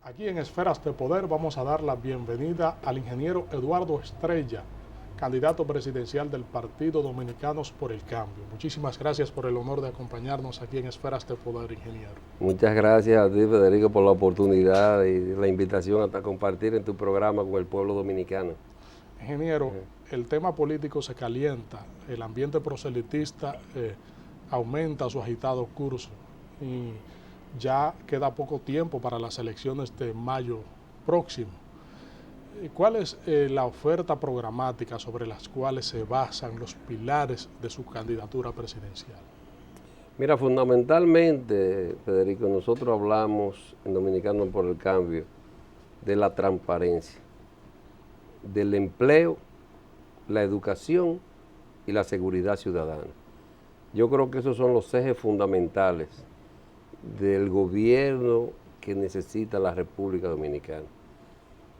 Aquí en Esferas de Poder vamos a dar la bienvenida al ingeniero Eduardo Estrella, candidato presidencial del Partido Dominicanos por el Cambio. Muchísimas gracias por el honor de acompañarnos aquí en Esferas de Poder, ingeniero. Muchas gracias a ti, Federico, por la oportunidad y la invitación a compartir en tu programa con el pueblo dominicano. Ingeniero, el tema político se calienta, el ambiente proselitista aumenta su agitado curso y ya queda poco tiempo para las elecciones de mayo próximo. ¿Cuál es la oferta programática sobre las cuales se basan los pilares de su candidatura presidencial? Mira, fundamentalmente, Federico, nosotros hablamos en Dominicanos por el Cambio de la transparencia, del empleo, la educación y la seguridad ciudadana. Yo creo que esos son los ejes fundamentales del gobierno que necesita la República Dominicana,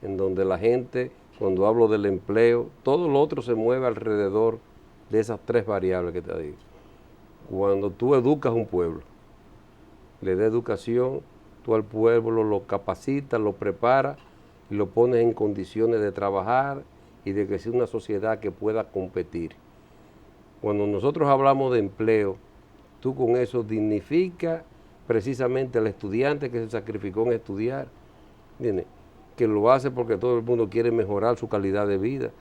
en donde la gente, cuando hablo del empleo, todo lo otro se mueve alrededor de esas tres variables que te digo. Cuando tú educas a un pueblo, le das educación, tú al pueblo lo capacitas, lo preparas y lo pones en condiciones de trabajar y de que sea una sociedad que pueda competir. Cuando nosotros hablamos de empleo, tú con eso dignificas precisamente al estudiante que se sacrificó en estudiar, ¿entiendes? Que lo hace porque todo el mundo quiere mejorar su calidad de vida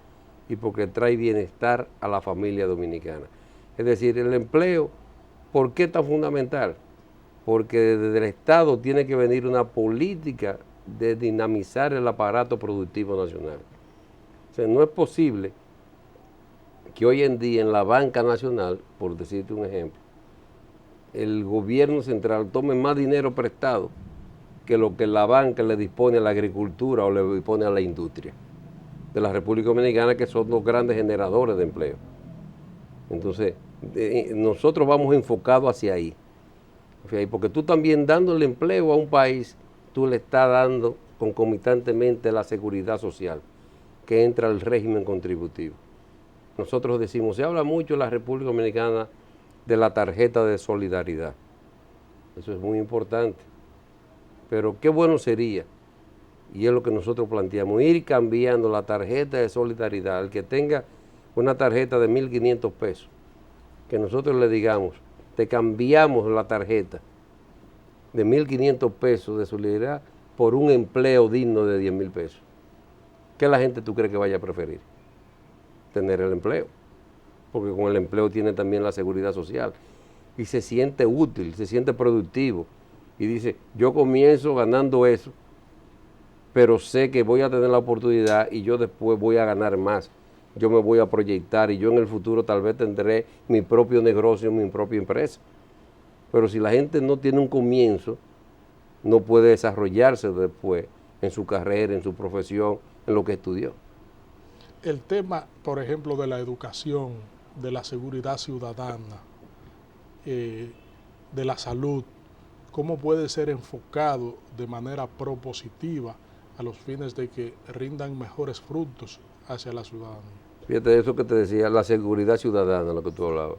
y porque trae bienestar a la familia dominicana. Es decir, el empleo, ¿por qué es tan fundamental? Porque desde el Estado tiene que venir una política de dinamizar el aparato productivo nacional. O sea, no es posible que hoy en día en la banca nacional, por decirte un ejemplo, el gobierno central tome más dinero prestado que lo que la banca le dispone a la agricultura o le dispone a la industria de la República Dominicana, que son los grandes generadores de empleo. Entonces, nosotros vamos enfocados hacia ahí, porque tú también dándole empleo a un país, tú le estás dando concomitantemente la seguridad social, que entra al régimen contributivo. Nosotros decimos, se habla mucho en la República Dominicana de la tarjeta de solidaridad. Eso es muy importante. Pero qué bueno sería, y es lo que nosotros planteamos, ir cambiando la tarjeta de solidaridad. El que tenga una tarjeta de 1.500 pesos, que nosotros le digamos, te cambiamos la tarjeta de 1.500 pesos de solidaridad por un empleo digno de 10.000 pesos. ¿Qué la gente tú crees que vaya a preferir? Tener el empleo, porque con el empleo tiene también la seguridad social y se siente útil, se siente productivo y dice, yo comienzo ganando eso, pero sé que voy a tener la oportunidad y yo después voy a ganar más, yo me voy a proyectar y yo en el futuro tal vez tendré mi propio negocio, mi propia empresa. Pero si la gente no tiene un comienzo, no puede desarrollarse después en su carrera, en su profesión, en lo que estudió. El tema, por ejemplo, de la educación, de la seguridad ciudadana, de la salud, ¿cómo puede ser enfocado de manera propositiva a los fines de que rindan mejores frutos hacia la ciudadanía? Fíjate eso que te decía, la seguridad ciudadana, lo que tú hablabas.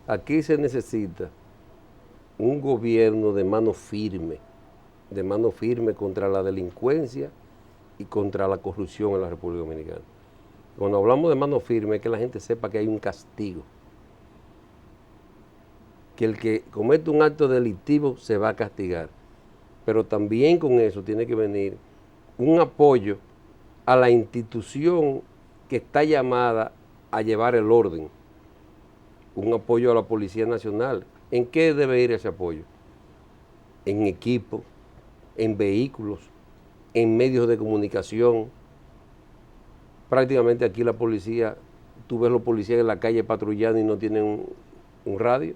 Aquí se necesita un gobierno de mano firme contra la delincuencia y contra la corrupción en la República Dominicana. Cuando hablamos de mano firme es que la gente sepa que hay un castigo, que el que comete un acto delictivo se va a castigar, pero también con eso tiene que venir un apoyo a la institución que está llamada a llevar el orden, un apoyo a la Policía Nacional. ¿En qué debe ir ese apoyo? En equipo, en vehículos, en medios de comunicación. Prácticamente aquí la policía, tú ves los policías en la calle patrullando y no tienen un radio,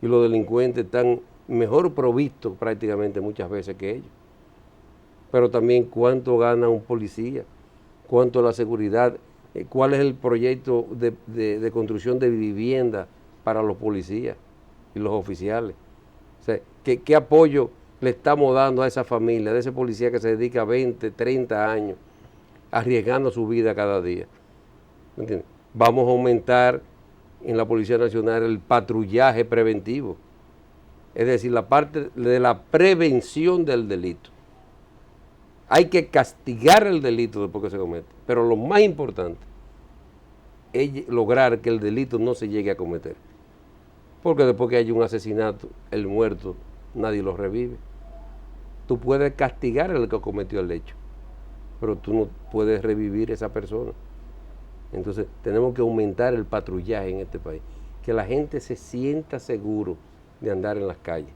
y los delincuentes están mejor provistos prácticamente muchas veces que ellos. Pero también cuánto gana un policía, cuánto es la seguridad, cuál es el proyecto de construcción de vivienda para los policías y los oficiales. O sea, ¿qué apoyo le estamos dando a esa familia, de ese policía que se dedica 20, 30 años arriesgando su vida cada día? ¿Entiendes? Vamos a aumentar en la Policía Nacional el patrullaje preventivo, es decir, la parte de la prevención del delito. hay que castigar el delito después que se comete, pero lo más importante es lograr que el delito no se llegue a cometer. Porque después que hay un asesinato, el muerto, nadie lo revive. Tú puedes castigar al que cometió el hecho, pero tú no puedes revivir a esa persona. Entonces tenemos que aumentar el patrullaje en este país, que la gente se sienta seguro de andar en las calles,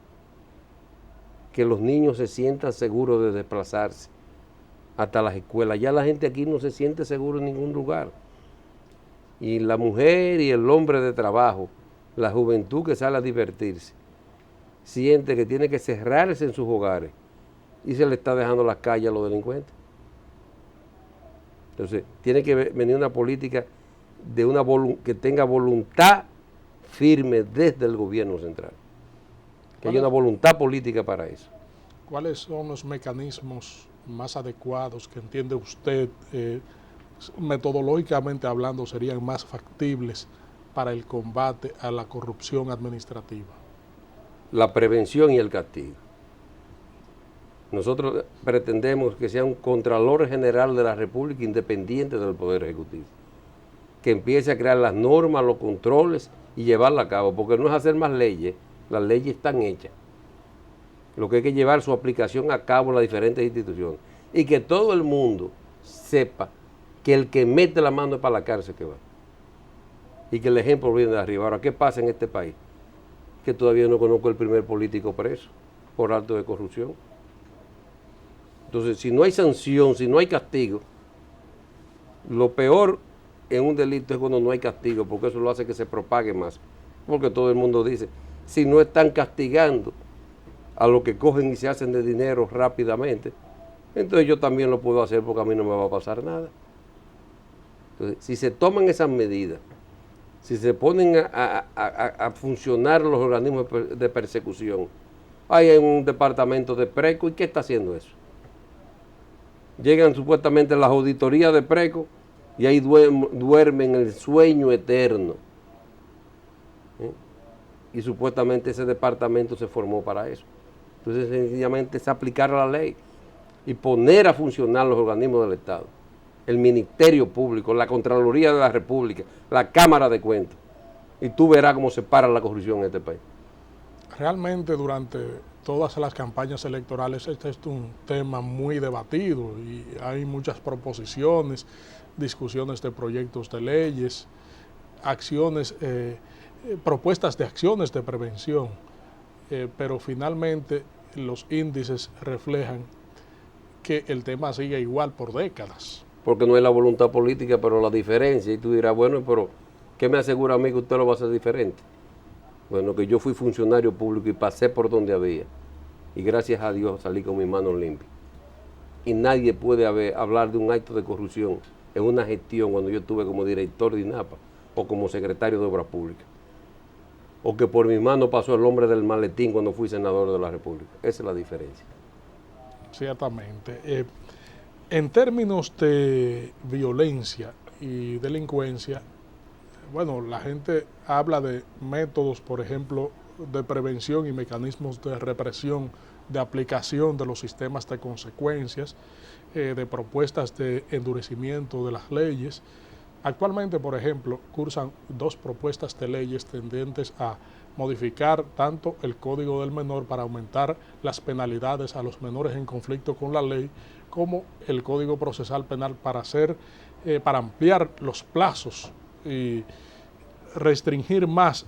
que los niños se sientan seguros de desplazarse hasta las escuelas. Ya la gente aquí no se siente seguro en ningún lugar. Y la mujer y el hombre de trabajo, la juventud que sale a divertirse, siente que tiene que cerrarse en sus hogares y se le está dejando las calles a los delincuentes. Entonces, tiene que venir una política de que tenga voluntad firme desde el gobierno central. Que haya una voluntad política para eso. ¿Cuáles son los mecanismos más adecuados que entiende usted, metodológicamente hablando, serían más factibles para el combate a la corrupción administrativa? La prevención y el castigo. Nosotros pretendemos que sea un Contralor General de la República independiente del Poder Ejecutivo, que empiece a crear las normas, los controles y llevarlas a cabo, porque no es hacer más leyes, las leyes están hechas. Lo que hay que llevar su aplicación a cabo en las diferentes instituciones y que todo el mundo sepa que el que mete la mano es para la cárcel que va y que el ejemplo viene de arriba. Ahora, ¿qué pasa en este país? Que todavía no conozco el primer político preso por acto de corrupción. Entonces, si no hay sanción, si no hay castigo, lo peor en un delito es cuando no hay castigo, porque eso lo hace que se propague más. Porque todo el mundo dice, si no están castigando a los que cogen y se hacen de dinero rápidamente, entonces yo también lo puedo hacer porque a mí no me va a pasar nada. Entonces, si se toman esas medidas, si se ponen a funcionar los organismos de persecución, hay un departamento de PRECO, ¿y qué está haciendo eso? Llegan supuestamente las auditorías de PRECO y ahí duermen el sueño eterno. Y supuestamente ese departamento se formó para eso. Entonces sencillamente es aplicar la ley y poner a funcionar los organismos del Estado, el Ministerio Público, la Contraloría de la República, la Cámara de Cuentas, y tú verás cómo se para la corrupción en este país. Realmente durante todas las campañas electorales este es un tema muy debatido y hay muchas proposiciones, discusiones de proyectos de leyes, acciones, propuestas de acciones de prevención, pero finalmente los índices reflejan que el tema sigue igual por décadas. Porque no hay la voluntad política, pero la diferencia, y tú dirás, bueno, pero ¿qué me asegura a mí que usted lo va a hacer diferente? Bueno, que yo fui funcionario público y pasé por donde había, y gracias a Dios salí con mis manos limpias. Y nadie puede hablar de un acto de corrupción en una gestión cuando yo estuve como director de INAPA o como secretario de Obras Públicas, o que por mi mano pasó el hombre del maletín cuando fui senador de la República. Esa es la diferencia. Ciertamente. En términos de violencia y delincuencia, bueno, la gente habla de métodos, por ejemplo, de prevención y mecanismos de represión, de aplicación de los sistemas de consecuencias, de propuestas de endurecimiento de las leyes. Actualmente, por ejemplo, cursan 2 propuestas de leyes tendentes a modificar tanto el Código del Menor para aumentar las penalidades a los menores en conflicto con la ley, como el Código Procesal Penal para ampliar los plazos y restringir más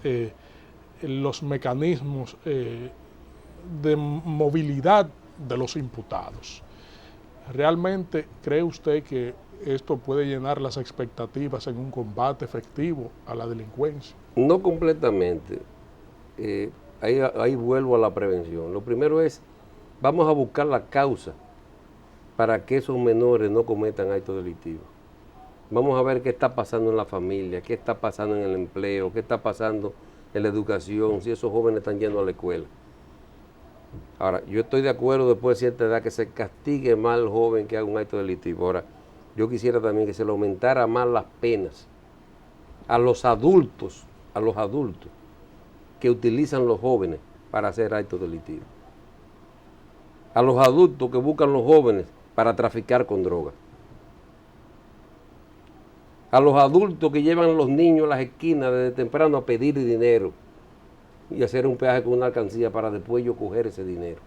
los mecanismos de movilidad de los imputados. ¿Realmente cree usted que esto puede llenar las expectativas en un combate efectivo a la delincuencia? No completamente. Ahí vuelvo a la prevención. Lo primero es, vamos a buscar la causa para que esos menores no cometan actos delictivos. Vamos a ver qué está pasando en la familia, qué está pasando en el empleo, qué está pasando en la educación, si esos jóvenes están yendo a la escuela. Ahora, yo estoy de acuerdo después de cierta edad que se castigue más al joven que haga un acto delictivo. Ahora, yo quisiera también que se le aumentara más las penas a los adultos que utilizan los jóvenes para hacer actos delictivos. A los adultos que buscan los jóvenes para traficar con droga. A los adultos que llevan a los niños a las esquinas desde temprano a pedir dinero y hacer un peaje con una alcancía para después yo coger ese dinero.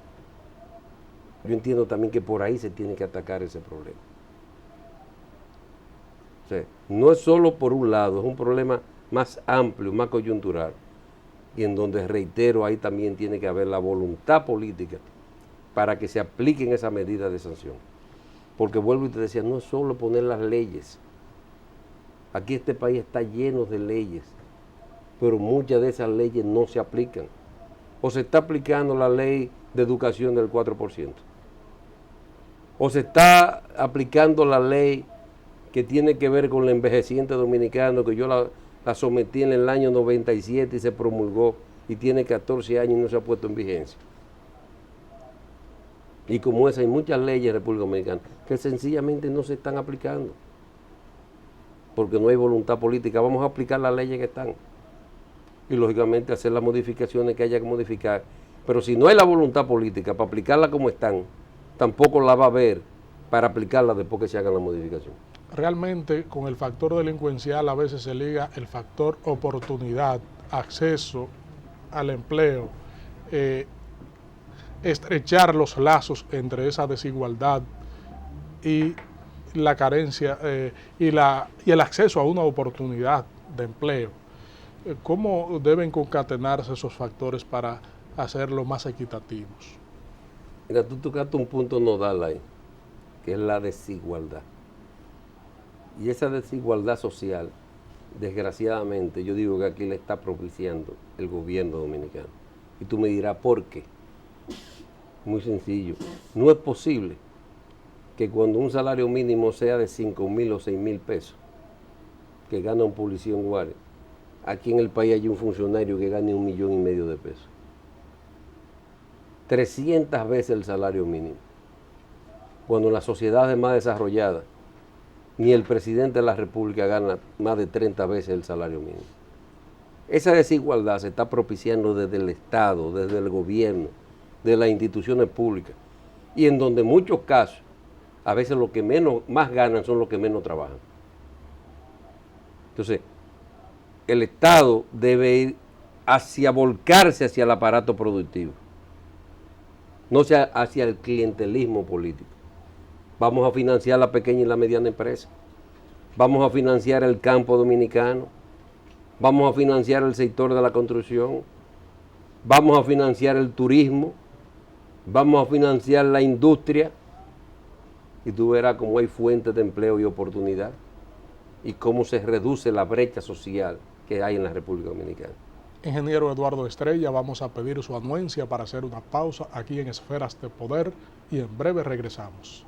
Yo entiendo también que por ahí se tiene que atacar ese problema. O sea, no es solo por un lado, es un problema más amplio, más coyuntural, y en donde, reitero, ahí también tiene que haber la voluntad política para que se apliquen esas medidas de sanción. Porque vuelvo y te decía, no es solo poner las leyes. Aquí este país está lleno de leyes, pero muchas de esas leyes no se aplican. O se está aplicando la ley de educación del 4%. O se está aplicando la ley que tiene que ver con el envejeciente dominicano, que yo la sometí en el año 97 y se promulgó y tiene 14 años y no se ha puesto en vigencia. Y como esa hay muchas leyes en República Dominicana que sencillamente no se están aplicando porque no hay voluntad política. Vamos a aplicar las leyes que están y lógicamente hacer las modificaciones que haya que modificar. Pero si no hay la voluntad política para aplicarla como están, tampoco la va a haber para aplicarla después que se haga la modificación. Realmente con el factor delincuencial a veces se liga el factor oportunidad, acceso al empleo, estrechar los lazos entre esa desigualdad y la carencia y el acceso a una oportunidad de empleo. ¿Cómo deben concatenarse esos factores para hacerlo más equitativos? Mira, tú tocaste un punto nodal ahí, que es la desigualdad. Y esa desigualdad social, desgraciadamente, yo digo que aquí le está propiciando el gobierno dominicano. Y tú me dirás, ¿por qué? Muy sencillo. No es posible que cuando un salario mínimo sea de 5,000 o 6,000 pesos, que gana un policía en Guardia, aquí en el país hay un funcionario que gane 1,5 millones de pesos. 300 veces el salario mínimo. Cuando en las sociedades más desarrolladas, ni el presidente de la República gana más de 30 veces el salario mínimo. Esa desigualdad se está propiciando desde el Estado, desde el gobierno, de las instituciones públicas, y en donde en muchos casos, a veces los que más ganan son los que menos trabajan. Entonces, el Estado debe ir volcarse hacia el aparato productivo, no hacia el clientelismo político. Vamos a financiar la pequeña y la mediana empresa. Vamos a financiar el campo dominicano. Vamos a financiar el sector de la construcción. Vamos a financiar el turismo. Vamos a financiar la industria. Y tú verás cómo hay fuentes de empleo y oportunidad y cómo se reduce la brecha social que hay en la República Dominicana. Ingeniero Eduardo Estrella, vamos a pedir su anuencia para hacer una pausa aquí en Esferas de Poder y en breve regresamos.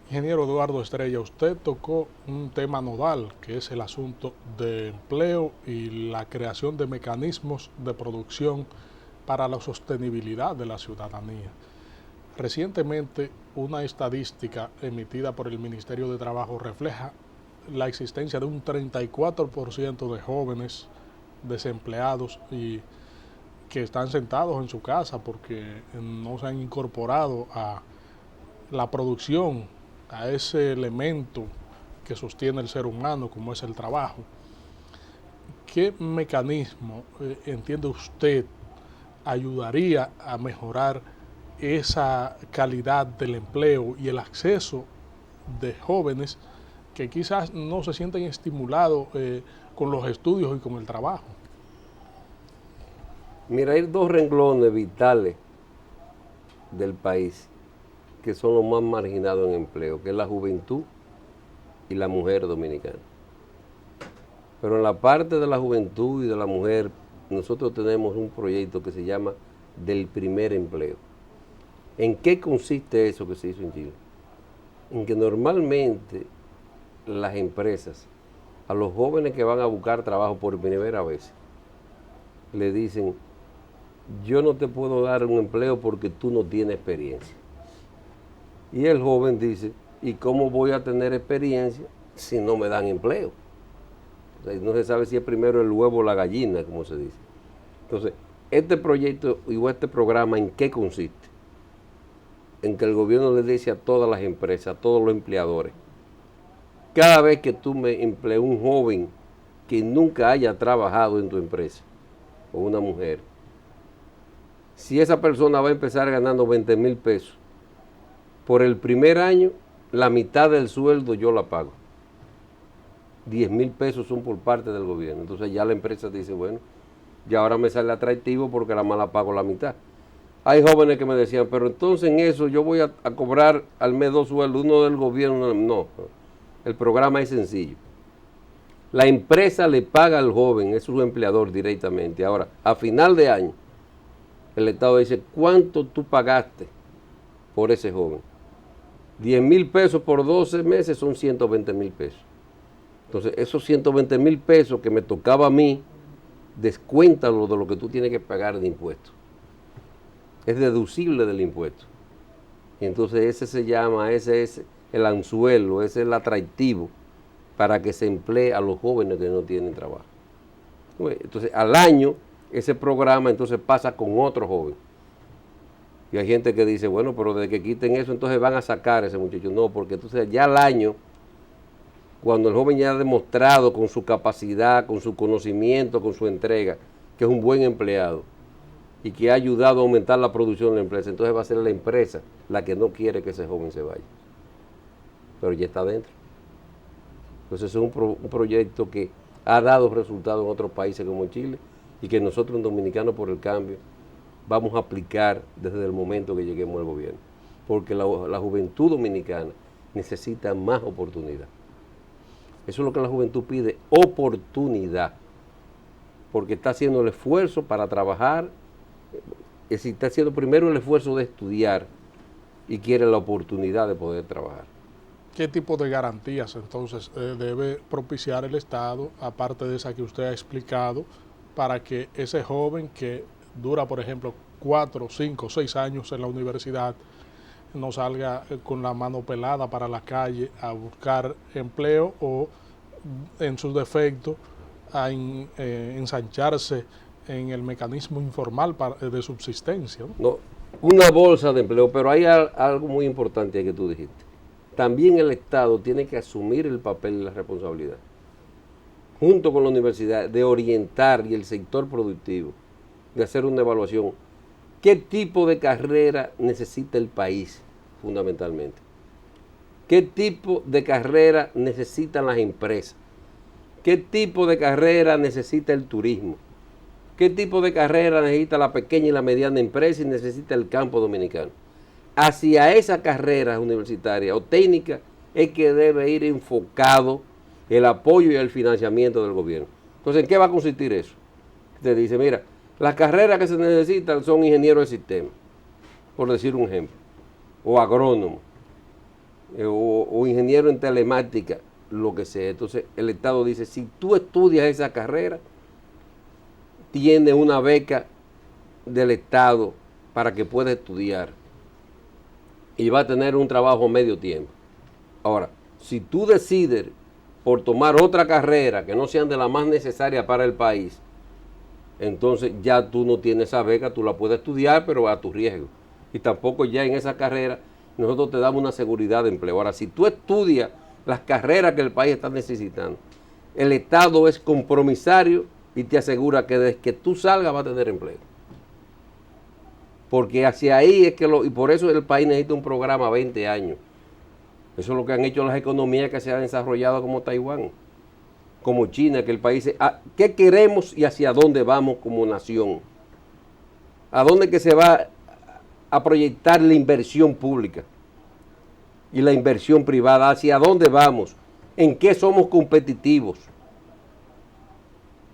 Ingeniero Eduardo Estrella, usted tocó un tema nodal, que es el asunto de empleo y la creación de mecanismos de producción para la sostenibilidad de la ciudadanía. Recientemente, una estadística emitida por el Ministerio de Trabajo refleja la existencia de un 34% de jóvenes desempleados y que están sentados en su casa porque no se han incorporado a la producción, a ese elemento que sostiene el ser humano como es el trabajo. ¿Qué mecanismo, entiende usted, ayudaría a mejorar esa calidad del empleo y el acceso de jóvenes que quizás no se sienten estimulados con los estudios y con el trabajo? Mira, hay dos renglones vitales del país que son los más marginados en empleo, que es la juventud y la mujer dominicana. Pero en la parte de la juventud y de la mujer, nosotros tenemos un proyecto que se llama Del Primer Empleo. ¿En qué consiste eso que se hizo en Chile? En que normalmente las empresas, a los jóvenes que van a buscar trabajo por primera vez, le dicen, yo no te puedo dar un empleo porque tú no tienes experiencia. Y el joven dice, ¿y cómo voy a tener experiencia si no me dan empleo? O sea, no se sabe si es primero el huevo o la gallina, como se dice. Entonces, este proyecto o este programa, ¿en qué consiste? en que el gobierno le dice a todas las empresas, a todos los empleadores, cada vez que tú me emplees un joven que nunca haya trabajado en tu empresa, o una mujer, si esa persona va a empezar ganando 20,000 pesos, por el primer año, la mitad del sueldo yo la pago. 10,000 pesos son por parte del gobierno. Entonces ya la empresa dice, bueno, ya ahora me sale atractivo porque la mala pago la mitad. Hay jóvenes que me decían, pero entonces en eso yo voy a cobrar al mes 2 sueldos, uno del gobierno. No, el programa es sencillo. La empresa le paga al joven, es su empleador directamente. Ahora, a final de año, el Estado dice, ¿cuánto tú pagaste por ese joven? 10,000 pesos por 12 meses son 120,000 pesos. Entonces, esos 120,000 pesos que me tocaba a mí, descuéntalo de lo que tú tienes que pagar de impuestos. Es deducible del impuesto. Y entonces ese se llama, ese es el anzuelo, ese es el atractivo para que se emplee a los jóvenes que no tienen trabajo. Entonces, al año, ese programa entonces pasa con otro joven. Y hay gente que dice, bueno, pero desde que quiten eso, entonces van a sacar a ese muchacho. No, porque entonces ya al año, cuando el joven ya ha demostrado con su capacidad, con su conocimiento, con su entrega, que es un buen empleado y que ha ayudado a aumentar la producción de la empresa, entonces va a ser la empresa la que no quiere que ese joven se vaya. Pero ya está dentro. Entonces es un proyecto que ha dado resultados en otros países como Chile y que nosotros en Dominicanos por el Cambio vamos a aplicar desde el momento que lleguemos al gobierno. Porque la juventud dominicana necesita más oportunidad. Eso es lo que la juventud pide, oportunidad. Porque está haciendo el esfuerzo para trabajar, es decir, está haciendo primero el esfuerzo de estudiar y quiere la oportunidad de poder trabajar. ¿Qué tipo de garantías entonces debe propiciar el Estado, aparte de esa que usted ha explicado, para que ese joven que dura, por ejemplo, 4, 5, 6 años en la universidad, no salga con la mano pelada para la calle a buscar empleo o, en su defecto, a ensancharse en el mecanismo informal de subsistencia? No, una bolsa de empleo, pero hay algo muy importante que tú dijiste. También el Estado tiene que asumir el papel y la responsabilidad, junto con la universidad, de orientar y el sector productivo, de hacer una evaluación. ¿Qué tipo de carrera necesita el país fundamentalmente? ¿Qué tipo de carrera necesitan las empresas? ¿Qué tipo de carrera necesita el turismo? ¿Qué tipo de carrera necesita la pequeña y la mediana empresa y necesita el campo dominicano? Hacia esa carrera universitaria o técnica es que debe ir enfocado el apoyo y el financiamiento del gobierno. Entonces, ¿en qué va a consistir eso? Te dice, mira, las carreras que se necesitan son ingenieros de sistema, por decir un ejemplo, o agrónomo, o ingeniero en telemática, lo que sea. Entonces, el Estado dice, si tú estudias esa carrera, tienes una beca del Estado para que puedas estudiar y va a tener un trabajo medio tiempo. Ahora, si tú decides por tomar otra carrera que no sean de la más necesaria para el país, entonces ya tú no tienes esa beca, tú la puedes estudiar, pero a tu riesgo. Y tampoco ya en esa carrera nosotros te damos una seguridad de empleo. Ahora, si tú estudias las carreras que el país está necesitando, el Estado es compromisario y te asegura que desde que tú salgas vas a tener empleo. Porque hacia ahí es que y por eso el país necesita un programa a 20 años. Eso es lo que han hecho las economías que se han desarrollado como Taiwán, como China, que el país dice, ¿qué queremos y hacia dónde vamos como nación? ¿A dónde que se va a proyectar la inversión pública y la inversión privada? ¿Hacia dónde vamos? ¿En qué somos competitivos?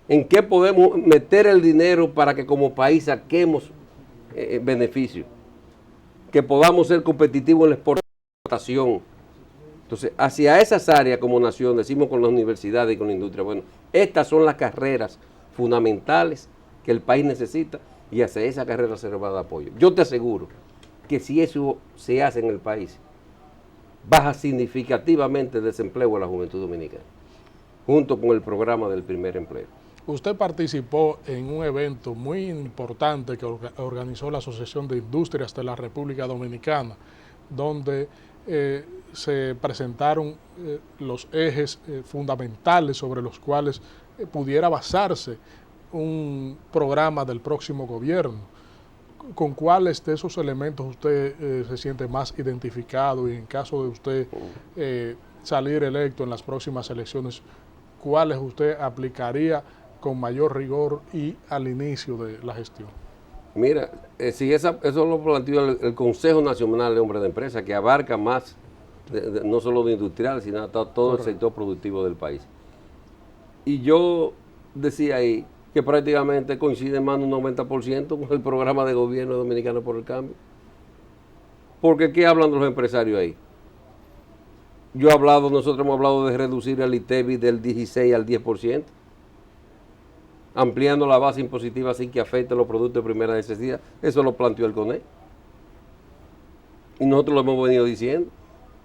¿En qué podemos meter el dinero para que como país saquemos beneficios? Que podamos ser competitivos en la exportación. Entonces, hacia esas áreas como nación, decimos con las universidades y con la industria, bueno, estas son las carreras fundamentales que el país necesita y hacia esa carrera se le va a dar apoyo. Yo te aseguro que si eso se hace en el país, baja significativamente el desempleo de la juventud dominicana, junto con el programa del primer empleo. Usted participó en un evento muy importante que organizó la Asociación de Industrias de la República Dominicana, donde se presentaron los ejes fundamentales sobre los cuales pudiera basarse un programa del próximo gobierno. ¿Con cuáles de esos elementos usted se siente más identificado y en caso de usted salir electo en las próximas elecciones, cuáles usted aplicaría con mayor rigor y al inicio de la gestión? Mira, si eso lo planteó el Consejo Nacional de Hombres de Empresa, que abarca más, no solo de industrial, sino todo el sector productivo del país. Y yo decía ahí que prácticamente coincide más de un 90% con el programa de gobierno dominicano por el cambio. Porque ¿qué hablan los empresarios ahí? Nosotros hemos hablado de reducir el ITEVI del 16 al 10%, ampliando la base impositiva sin que afecte los productos de primera necesidad. Eso lo planteó el CONE. Y nosotros lo hemos venido diciendo.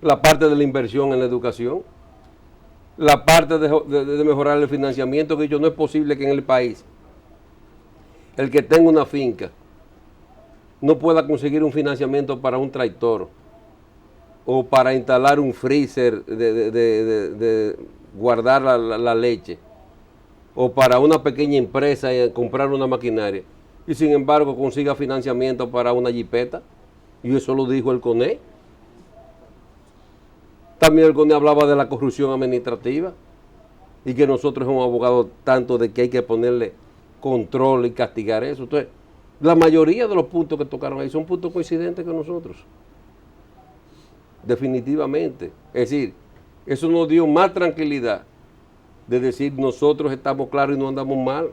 La parte de la inversión en la educación, la parte de mejorar el financiamiento, que no es posible que en el país el que tenga una finca no pueda conseguir un financiamiento para un tractor o para instalar un freezer de guardar la leche, o para una pequeña empresa comprar una maquinaria, y sin embargo consiga financiamiento para una jipeta. Y eso lo dijo el CONE. También el CONE hablaba de la corrupción administrativa y que nosotros hemos abogado tanto de que hay que ponerle control y castigar eso. Entonces, la mayoría de los puntos que tocaron ahí son puntos coincidentes con nosotros. Definitivamente. Es decir, eso nos dio más tranquilidad de decir nosotros estamos claros y no andamos mal.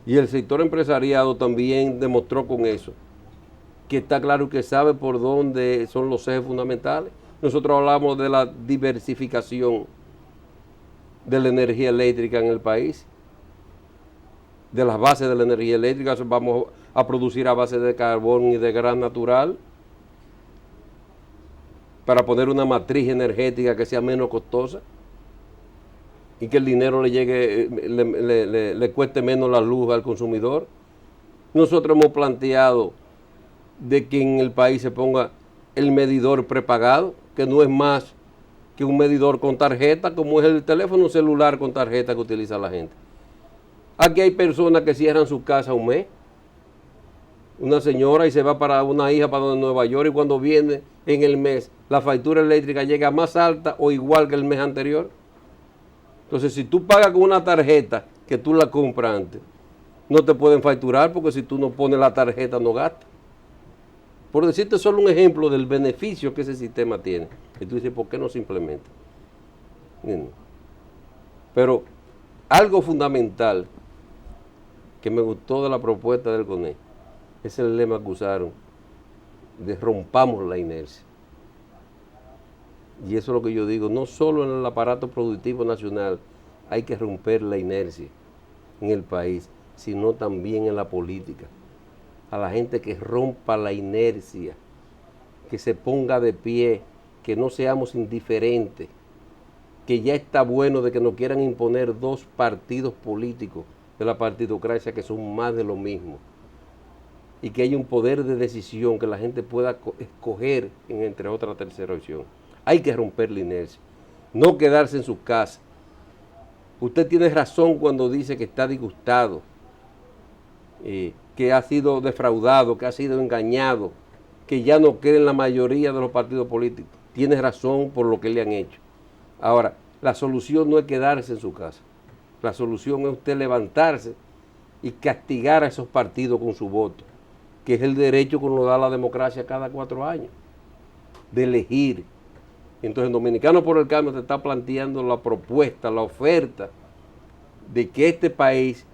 Y el sector empresariado también demostró con eso que está claro que sabe por dónde son los ejes fundamentales. Nosotros hablamos de la diversificación de la energía eléctrica en el país, de las bases de la energía eléctrica. Vamos a producir a base de carbón y de gas natural para poner una matriz energética que sea menos costosa y que el dinero le llegue, le cueste menos la luz al consumidor. Nosotros hemos planteado de que en el país se ponga el medidor prepagado, que no es más que un medidor con tarjeta, como es el teléfono celular con tarjeta que utiliza la gente. Aquí hay personas que cierran su casa un mes, una señora, y se va para una hija para Nueva York, y cuando viene en el mes, la factura eléctrica llega más alta o igual que el mes anterior. Entonces, si tú pagas con una tarjeta que tú la compras antes, no te pueden facturar, porque si tú no pones la tarjeta no gastas. Por decirte solo un ejemplo del beneficio que ese sistema tiene. Y tú dices, ¿por qué no se implementa? Pero algo fundamental que me gustó de la propuesta del CONE es el lema que usaron de rompamos la inercia. Y eso es lo que yo digo, no solo en el aparato productivo nacional hay que romper la inercia en el país, sino también en la política. A la gente que rompa la inercia, que se ponga de pie, que no seamos indiferentes, que ya está bueno de que nos quieran imponer dos partidos políticos de la partidocracia que son más de lo mismo, y que haya un poder de decisión que la gente pueda escoger entre otra tercera opción. Hay que romper la inercia, no quedarse en su casa. Usted tiene razón cuando dice que está disgustado, que ha sido defraudado, que ha sido engañado, que ya no cree en la mayoría de los partidos políticos. Tiene razón por lo que le han hecho. Ahora, la solución no es quedarse en su casa. La solución es usted levantarse y castigar a esos partidos con su voto, que es el derecho que nos da la democracia cada 4 años, de elegir. Entonces, Dominicano por el Cambio te está planteando la propuesta, la oferta de que este país,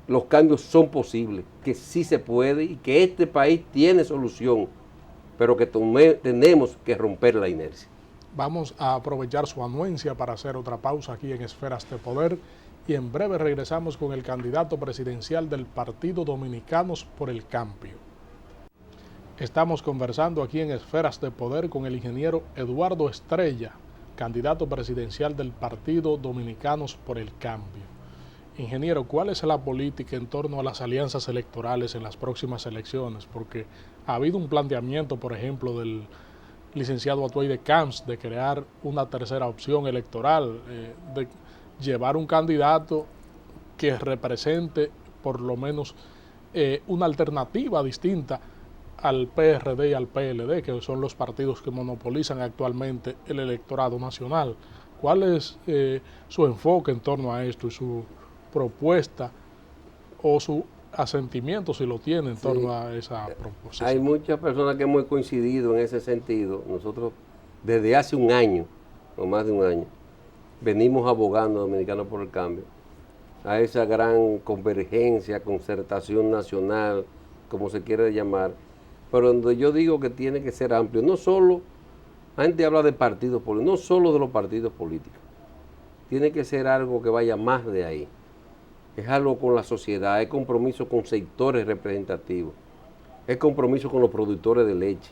los cambios son posibles, que sí se puede y que este país tiene solución, pero que tenemos que romper la inercia. Vamos a aprovechar su anuencia para hacer otra pausa aquí en Esferas de Poder y en breve regresamos con el candidato presidencial del Partido Dominicanos por el Cambio. Estamos conversando aquí en Esferas de Poder con el ingeniero Eduardo Estrella, candidato presidencial del Partido Dominicanos por el Cambio. Ingeniero, ¿cuál es la política en torno a las alianzas electorales en las próximas elecciones? Porque ha habido un planteamiento, por ejemplo, del licenciado Atuay de Camps de crear una tercera opción electoral, de llevar un candidato que represente por lo menos una alternativa distinta al PRD y al PLD, que son los partidos que monopolizan actualmente el electorado nacional. ¿Cuál es su enfoque en torno a esto y su propuesta o su asentimiento, si lo tiene, en torno a esa proposición? Hay muchas personas que hemos coincidido en ese sentido. Nosotros desde hace un año, o más de un año, venimos abogando Dominicanos por el Cambio a esa gran convergencia, concertación nacional, como se quiere llamar, pero donde yo digo que tiene que ser amplio. No solo, la gente habla de partidos políticos, no solo de los partidos políticos, tiene que ser algo que vaya más de ahí. Es algo con la sociedad, es compromiso con sectores representativos, es compromiso con los productores de leche,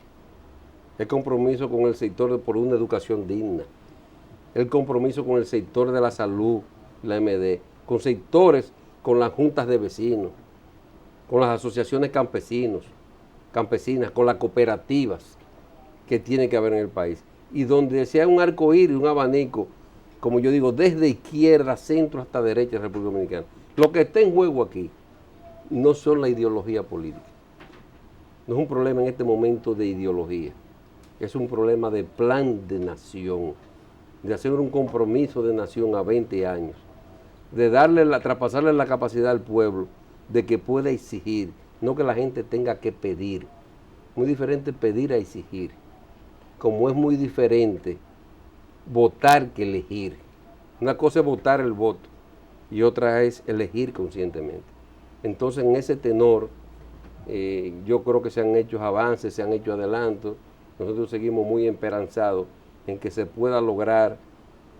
es compromiso con el sector por una educación digna, es compromiso con el sector de la salud, la MD, con sectores, con las juntas de vecinos, con las asociaciones campesinas, con las cooperativas que tiene que haber en el país. Y donde sea un arcoíris, un abanico, como yo digo, desde izquierda, centro hasta derecha de la República Dominicana. Lo que está en juego aquí no son la ideología política. No es un problema en este momento de ideología. Es un problema de plan de nación, de hacer un compromiso de nación a 20 años, de traspasarle la capacidad al pueblo de que pueda exigir, no que la gente tenga que pedir. Muy diferente pedir a exigir, como es muy diferente votar que elegir. Una cosa es votar el voto y otra es elegir conscientemente. Entonces, en ese tenor, yo creo que se han hecho avances, se han hecho adelantos. Nosotros seguimos muy esperanzados en que se pueda lograr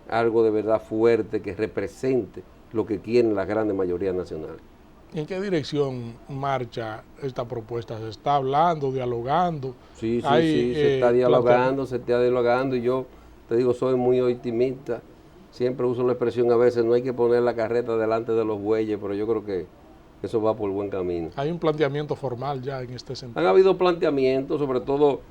algo de verdad fuerte que represente lo que quieren las grandes mayorías nacionales. ¿En qué dirección marcha esta propuesta? ¿Se está hablando, dialogando? Sí, se está dialogando y yo te digo, soy muy optimista. Siempre uso la expresión a veces, no hay que poner la carreta delante de los bueyes, pero yo creo que eso va por buen camino. ¿Hay un planteamiento formal ya en este sentido? Han habido planteamientos, sobre todo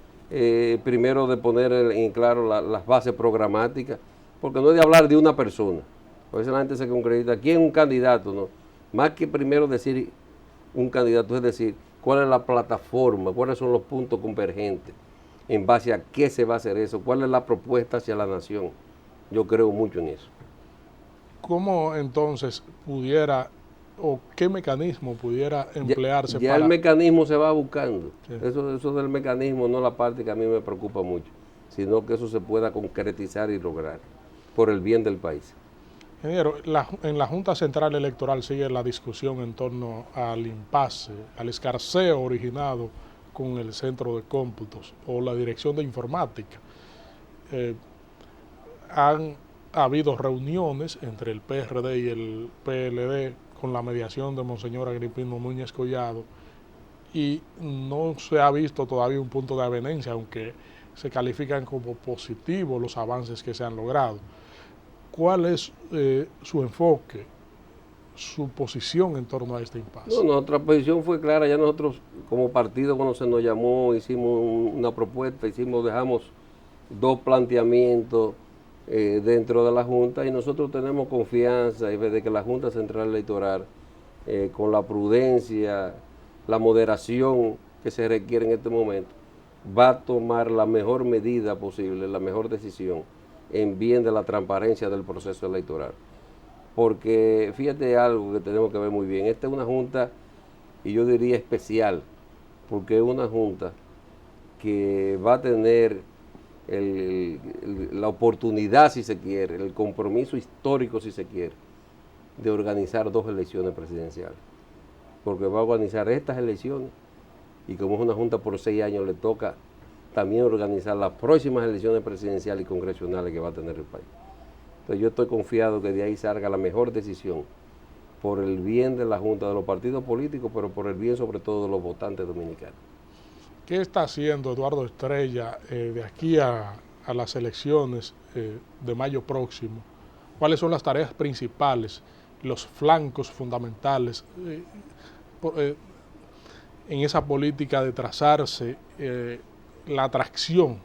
primero de poner en claro las bases programáticas, porque no es de hablar de una persona. A veces la gente se concreta, ¿quién es un candidato? No. Más que primero decir un candidato, es decir, cuál es la plataforma, cuáles son los puntos convergentes, en base a qué se va a hacer eso, cuál es la propuesta hacia la nación. Yo creo mucho en eso. ¿Cómo entonces pudiera, o qué mecanismo pudiera emplearse ya para...? El mecanismo se va buscando. Sí. Eso del mecanismo no es la parte que a mí me preocupa mucho, sino que eso se pueda concretizar y lograr por el bien del país. Ingeniero, en la Junta Central Electoral sigue la discusión en torno al impasse, al escarceo originado con el Centro de Cómputos o la Dirección de Informática. Han habido reuniones entre el PRD y el PLD con la mediación de Monseñor Agripino Núñez Collado y no se ha visto todavía un punto de avenencia, aunque se califican como positivos los avances que se han logrado. ¿Cuál es su enfoque, su posición en torno a este impasse? No, nuestra posición fue clara. Ya nosotros como partido, cuando se nos llamó, hicimos una propuesta, dejamos dos planteamientos dentro de la Junta y nosotros tenemos confianza de que la Junta Central Electoral, con la prudencia, la moderación que se requiere en este momento, va a tomar la mejor medida posible, la mejor decisión en bien de la transparencia del proceso electoral. Porque fíjate algo que tenemos que ver muy bien, esta es una junta, y yo diría especial, porque es una junta que va a tener la oportunidad, si se quiere, el compromiso histórico, si se quiere, de organizar dos elecciones presidenciales. Porque va a organizar estas elecciones, y como es una junta por 6 años, le toca también organizar las próximas elecciones presidenciales y congresionales que va a tener el país. Entonces yo estoy confiado que de ahí salga la mejor decisión por el bien de la Junta, de los partidos políticos, pero por el bien sobre todo de los votantes dominicanos. ¿Qué está haciendo Eduardo Estrella de aquí a las elecciones de mayo próximo? ¿Cuáles son las tareas principales los flancos fundamentales en esa política de trazarse la atracción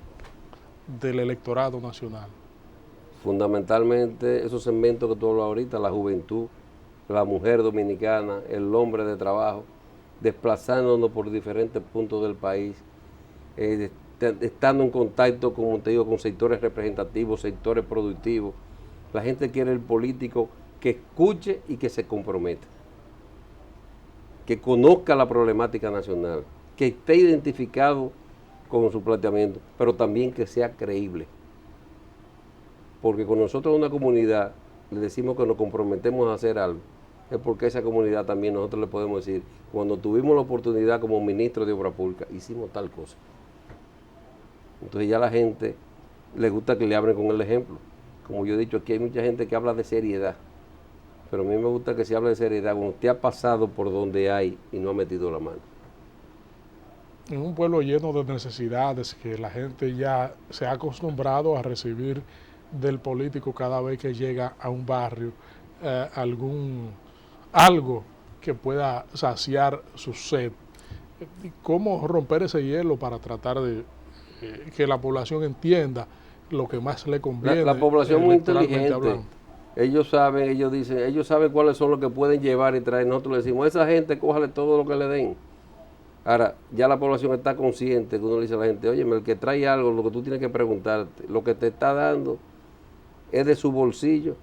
del electorado nacional? Fundamentalmente esos segmentos que tú hablas ahorita, la juventud, la mujer dominicana, el hombre de trabajo, desplazándonos por diferentes puntos del país, estando en contacto, como te digo, con sectores representativos, sectores productivos. La gente quiere el político que escuche y que se comprometa, que conozca la problemática nacional, que esté identificado con su planteamiento, pero también que sea creíble. Porque con nosotros una comunidad le decimos que nos comprometemos a hacer algo, es porque a esa comunidad también nosotros le podemos decir, cuando tuvimos la oportunidad como ministro de Obra Pública, hicimos tal cosa. Entonces ya a la gente le gusta que le hablen con el ejemplo. Como yo he dicho, aquí hay mucha gente que habla de seriedad, pero a mí me gusta que se hable de seriedad cuando usted ha pasado por donde hay y no ha metido la mano. En un pueblo lleno de necesidades, que la gente ya se ha acostumbrado a recibir del político cada vez que llega a un barrio algo que pueda saciar su sed. ¿Cómo romper ese hielo para tratar de que la población entienda lo que más le conviene? La población muy inteligente. Hablando. Ellos saben, ellos dicen, ellos saben cuáles son los que pueden llevar y traer. Nosotros le decimos, a esa gente cójale todo lo que le den. Ahora, ya la población está consciente que uno le dice a la gente, oye, el que trae algo, lo que tú tienes que preguntarte, lo que te está dando es de su bolsillo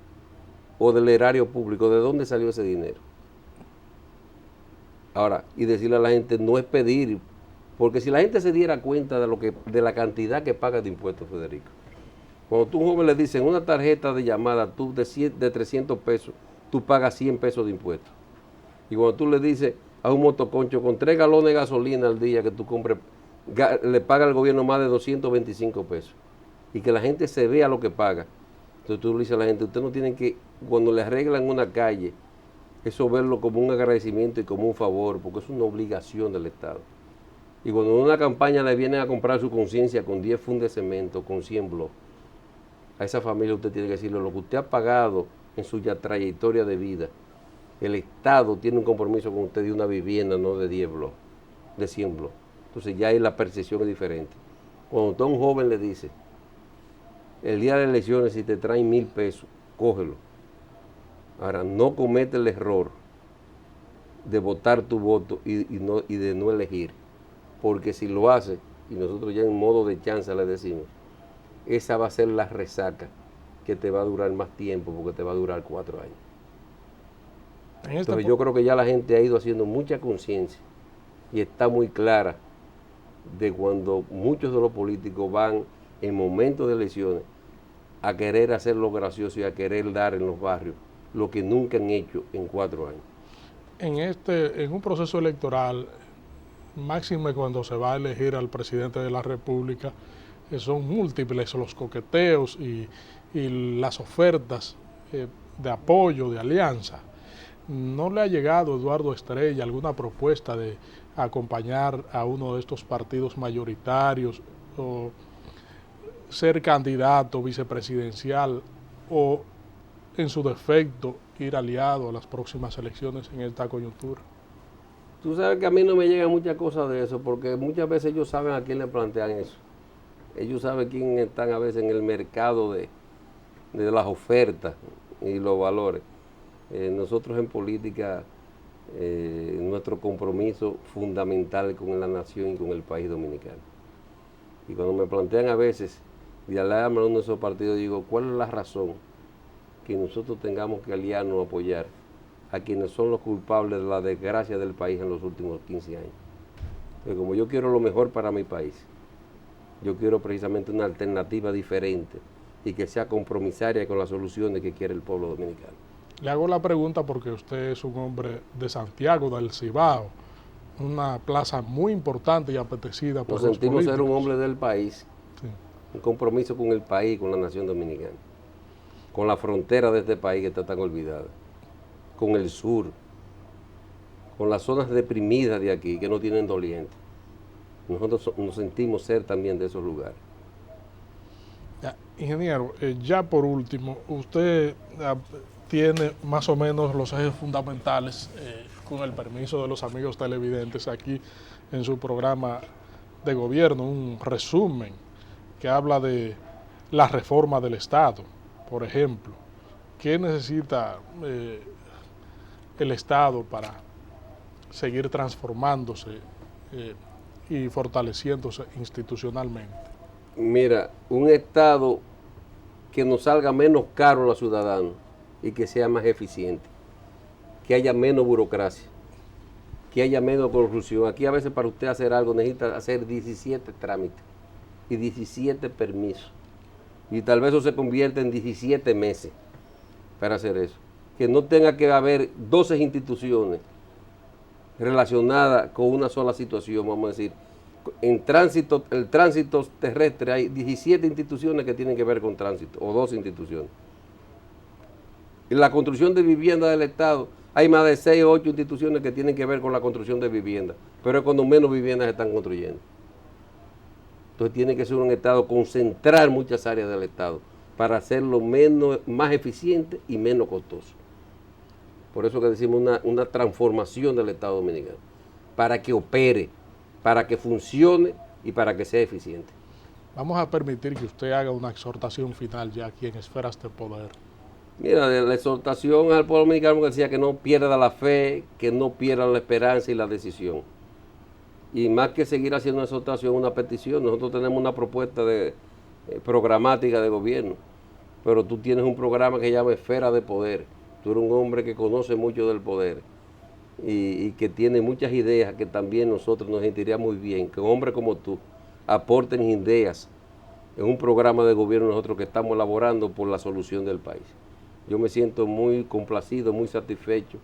o del erario público, ¿de dónde salió ese dinero? Ahora, y decirle a la gente, no es pedir, porque si la gente se diera cuenta de la cantidad que paga de impuestos, Federico, cuando tú a un joven le dicen una tarjeta de llamada tú de 300 pesos, tú pagas 100 pesos de impuestos. Y cuando tú le dices a un motoconcho con 3 galones de gasolina al día que tú compres, le paga al gobierno más de 225 pesos. Y que la gente se vea lo que paga. Entonces tú le dices a la gente, usted no tiene que, cuando le arreglan una calle, eso verlo como un agradecimiento y como un favor, porque es una obligación del Estado. Y cuando en una campaña le vienen a comprar su conciencia con 10 fundas de cemento, con 100 bloques, a esa familia usted tiene que decirle lo que usted ha pagado en su trayectoria de vida. El Estado tiene un compromiso con usted de una vivienda, no de 10 bloques, de 100 bloques. Entonces ya ahí la percepción es diferente. Cuando usted a un joven le dice, el día de las elecciones, si te traen 1,000 pesos, cógelo. Ahora, no comete el error de votar tu voto y de no elegir. Porque si lo hace, y nosotros ya en modo de chanza le decimos, esa va a ser la resaca que te va a durar más tiempo, porque te va a durar 4 años. Entonces yo creo que ya la gente ha ido haciendo mucha conciencia y está muy clara de cuando muchos de los políticos van en momentos de elecciones a querer hacer lo gracioso y a querer dar en los barrios lo que nunca han hecho en 4 años. En un proceso electoral, máxime cuando se va a elegir al presidente de la República, son múltiples los coqueteos y las ofertas de apoyo, de alianza. ¿No le ha llegado, Eduardo Estrella, alguna propuesta de acompañar a uno de estos partidos mayoritarios o ser candidato vicepresidencial o, en su defecto, ir aliado a las próximas elecciones en esta coyuntura? Tú sabes que a mí no me llegan muchas cosas de eso, porque muchas veces ellos saben a quién le plantean eso. Ellos saben quién están a veces en el mercado de las ofertas y los valores. Nosotros en política, nuestro compromiso fundamental con la nación y con el país dominicano. Y cuando me plantean a veces dialogarme a uno de esos partidos, digo, ¿cuál es la razón que nosotros tengamos que aliarnos o apoyar a quienes son los culpables de la desgracia del país en los últimos 15 años? Porque como yo quiero lo mejor para mi país, yo quiero precisamente una alternativa diferente y que sea compromisaria con las soluciones que quiere el pueblo dominicano. Le hago la pregunta porque usted es un hombre de Santiago, del Cibao, una plaza muy importante y apetecida por los políticos. Nos sentimos ser un hombre del país, sí, un compromiso con el país, con la nación dominicana, con la frontera de este país que está tan olvidada, con el sur, con las zonas deprimidas de aquí que no tienen doliente. Nosotros nos sentimos ser también de esos lugares. Ya, ingeniero, ya por último, usted tiene más o menos los ejes fundamentales, con el permiso de los amigos televidentes, aquí en su programa de gobierno, un resumen que habla de la reforma del Estado, por ejemplo. ¿Qué necesita el Estado para seguir transformándose y fortaleciéndose institucionalmente? Mira, un Estado que nos salga menos caro a los ciudadanos y que sea más eficiente, que haya menos burocracia, que haya menos corrupción. Aquí a veces para usted hacer algo necesita hacer 17 trámites y 17 permisos. Y tal vez eso se convierta en 17 meses para hacer eso. Que no tenga que haber 12 instituciones relacionadas con una sola situación, vamos a decir. En tránsito, el tránsito terrestre hay 17 instituciones que tienen que ver con tránsito, o 12 instituciones. En la construcción de vivienda del Estado hay más de 6 o 8 instituciones que tienen que ver con la construcción de vivienda, pero es cuando menos viviendas se están construyendo. Entonces tiene que ser un Estado, concentrar muchas áreas del Estado para hacerlo más eficiente y menos costoso. Por eso que decimos una transformación del Estado dominicano, para que opere, para que funcione y para que sea eficiente. Vamos a permitir que usted haga una exhortación final ya aquí en Esferas de Poder. Mira, la exhortación al pueblo dominicano que decía que no pierda la fe, que no pierda la esperanza y la decisión. Y más que seguir haciendo una exhortación, una petición, nosotros tenemos una propuesta programática de gobierno, pero tú tienes un programa que se llama Esfera de Poder. Tú eres un hombre que conoce mucho del poder y que tiene muchas ideas que también nosotros nos sentiría muy bien, que un hombre como tú aporten ideas en un programa de gobierno nosotros que estamos elaborando por la solución del país. Yo me siento muy complacido, muy satisfecho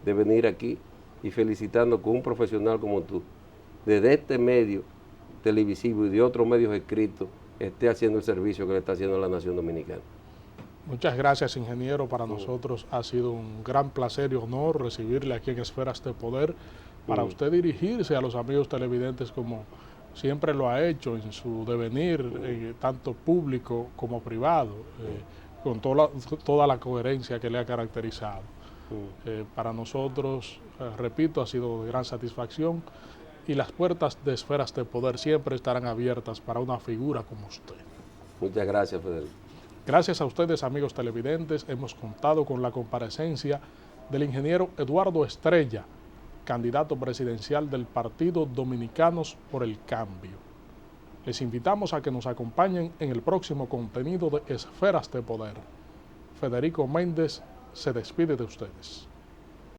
de venir aquí y felicitando con un profesional como tú, desde este medio televisivo y de otros medios escritos, esté haciendo el servicio que le está haciendo a la nación dominicana. Muchas gracias, ingeniero. Para nosotros ha sido un gran placer y honor recibirle aquí en Esferas de Poder, para usted dirigirse a los amigos televidentes como siempre lo ha hecho en su devenir, tanto público como privado, con toda la coherencia que le ha caracterizado. Para nosotros, repito, ha sido de gran satisfacción, y las puertas de Esferas de Poder siempre estarán abiertas para una figura como usted. Muchas gracias, Federico. Gracias a ustedes, amigos televidentes, hemos contado con la comparecencia del ingeniero Eduardo Estrella, candidato presidencial del Partido Dominicanos por el Cambio. Les invitamos a que nos acompañen en el próximo contenido de Esferas de Poder. Federico Méndez se despide de ustedes.